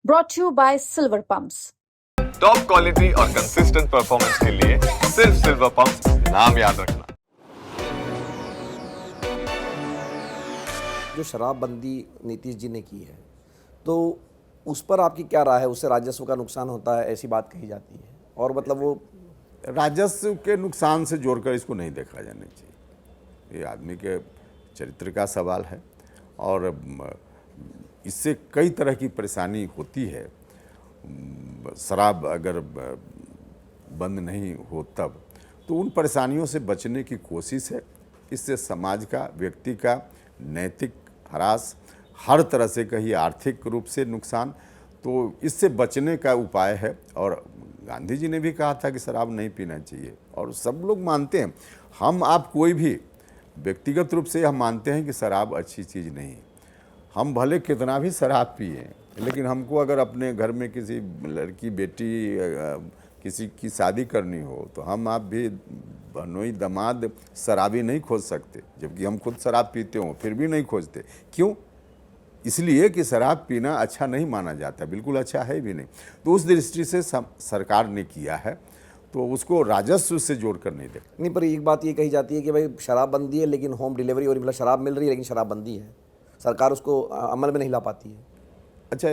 brought to you by Silver Pumps. Top quality और consistent performance के लिए सिर्फ सिल्वर पंप नाम याद रखना। जो शराबबंदी नीतीश जी ने की है, तो उस पर आपकी क्या राय है? उससे राजस्व का नुकसान होता है, ऐसी बात कही जाती है। और मतलब वो राजस्व के नुकसान से जोड़कर इसको नहीं देखा जाना चाहिए। ये आदमी के चरित्र का सवाल है और इससे कई तरह की परेशानी होती है। शराब अगर बंद नहीं हो तब तो उन परेशानियों से बचने की कोशिश है। इससे समाज का, व्यक्ति का नैतिक ह्रास, हर तरह से कहीं आर्थिक रूप से नुकसान, तो इससे बचने का उपाय है। और गांधी जी ने भी कहा था कि शराब नहीं पीना चाहिए और सब लोग मानते हैं। हम आप कोई भी व्यक्तिगत रूप से हम मानते हैं कि शराब अच्छी चीज़ नहीं है। हम भले कितना भी शराब पिए, लेकिन हमको अगर अपने घर में किसी लड़की, बेटी, किसी की शादी करनी हो तो हम आप भी बहनोई, दामाद शराबी नहीं खोज सकते, जबकि हम खुद शराब पीते हों फिर भी नहीं खोजते। क्यों? इसलिए कि शराब पीना अच्छा नहीं माना जाता, बिल्कुल अच्छा है भी नहीं। तो उस दृष्टि से सरकार ने किया है, तो उसको राजस्व से जोड़कर नहीं देखा। नहीं, पर एक बात ये कही जाती है कि भाई शराबबंदी है लेकिन होम डिलीवरी, और मतलब शराब मिल रही है लेकिन शराबबंदी है, सरकार उसको अमल में नहीं ला पाती है। अच्छा,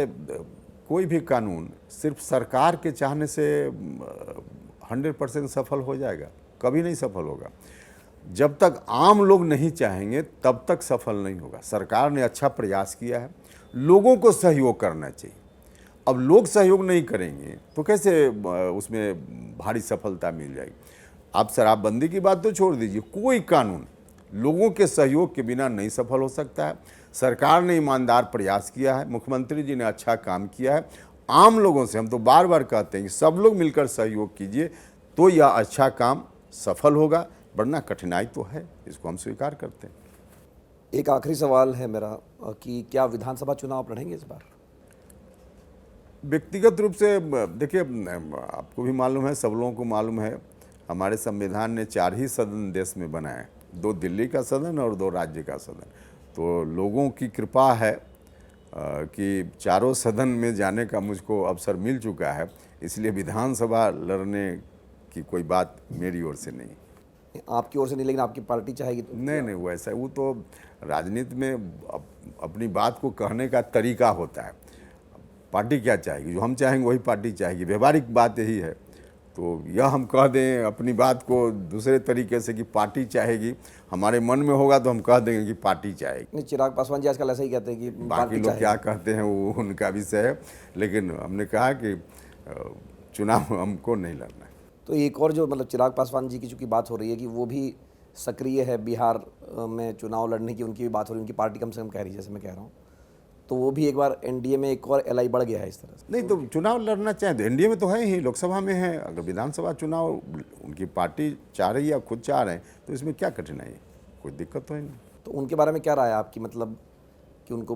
कोई भी कानून सिर्फ सरकार के चाहने से 100% सफल हो जाएगा? कभी नहीं सफल होगा। जब तक आम लोग नहीं चाहेंगे तब तक सफल नहीं होगा। सरकार ने अच्छा प्रयास किया है, लोगों को सहयोग करना चाहिए। अब लोग सहयोग नहीं करेंगे तो कैसे उसमें भारी सफलता मिल जाएगी? आप शराबबंदी की बात तो छोड़ दीजिए, कोई कानून लोगों के सहयोग के बिना नहीं सफल हो सकता है। सरकार ने ईमानदार प्रयास किया है, मुख्यमंत्री जी ने अच्छा काम किया है। आम लोगों से हम तो बार बार कहते हैं कि सब लोग मिलकर सहयोग कीजिए तो यह अच्छा काम सफल होगा, वरना कठिनाई तो है, इसको हम स्वीकार करते हैं। एक आखिरी सवाल है मेरा कि क्या विधानसभा चुनाव लड़ेंगे इस बार? व्यक्तिगत रूप से देखिए, आपको भी मालूम है, सब लोगों को मालूम है, हमारे संविधान ने 4 ही सदन देश में बनाए, 2 दिल्ली का सदन और 2 राज्य का सदन। तो लोगों की कृपा है कि चारों सदन में जाने का मुझको अवसर मिल चुका है, इसलिए विधानसभा लड़ने की कोई बात मेरी ओर से नहीं। आपकी ओर से नहीं, लेकिन आपकी पार्टी चाहेगी तो? नहीं, वैसा वो तो राजनीति में अपनी बात को कहने का तरीका होता है। पार्टी क्या चाहेगी? जो हम चाहेंगे वही पार्टी चाहेगी। व्यवहारिक बात यही है। तो यह हम कह दें अपनी बात को दूसरे तरीके से कि पार्टी चाहेगी, हमारे मन में होगा तो हम कह देंगे कि पार्टी चाहेगी। नहीं, चिराग पासवान जी आजकल ऐसा ही कहते हैं कि बाकी लोग क्या कहते हैं वो उनका विषय है, लेकिन हमने कहा कि चुनाव हमको नहीं लड़ना है। तो एक और जो मतलब चिराग पासवान जी की चूँकि बात हो रही है कि वो भी सक्रिय है बिहार में चुनाव लड़ने की, उनकी भी बात हो रही है, उनकी पार्टी कम से कम कह रही है, जैसे मैं कह रहा हूँ, तो वो भी एक बार एनडीए में एक और एलआई बढ़ गया है इस तरह से। नहीं, तो चुनाव लड़ना चाहें तो एनडीए में तो है ही, लोकसभा में है। अगर विधानसभा चुनाव उनकी पार्टी चाह रही है या खुद चाह रहे हैं तो इसमें क्या कठिनाई है? कोई दिक्कत तो है नहीं। तो उनके बारे में क्या राय है आपकी, मतलब कि उनको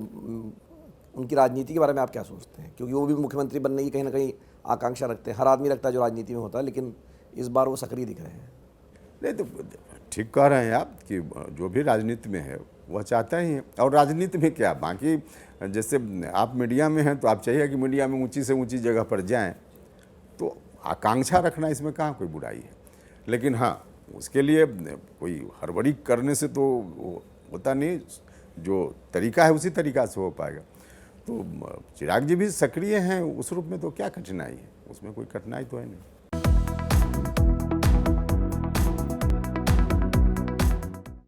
उनकी राजनीति के बारे में आप क्या सोचते हैं? क्योंकि वो भी मुख्यमंत्री बनने की कहीं ना कहीं आकांक्षा रखते हैं, हर आदमी रखता है जो राजनीति में होता है, लेकिन इस बार वो सक्रिय दिख रहे हैं। नहीं, तो ठीक कह रहे हैं आप कि जो भी राजनीति में है वह चाहता ही है। और राजनीति में क्या, बाकी जैसे आप मीडिया में हैं तो आप चाहिए कि मीडिया में ऊंची से ऊंची जगह पर जाएं, तो आकांक्षा रखना इसमें कहाँ कोई बुराई है। लेकिन हाँ, उसके लिए कोई हड़बड़ी करने से तो होता नहीं, जो तरीका है उसी तरीका से हो पाएगा। तो चिराग जी भी सक्रिय हैं उस रूप में, तो क्या कठिनाई है? उसमें कोई कठिनाई तो है नहीं।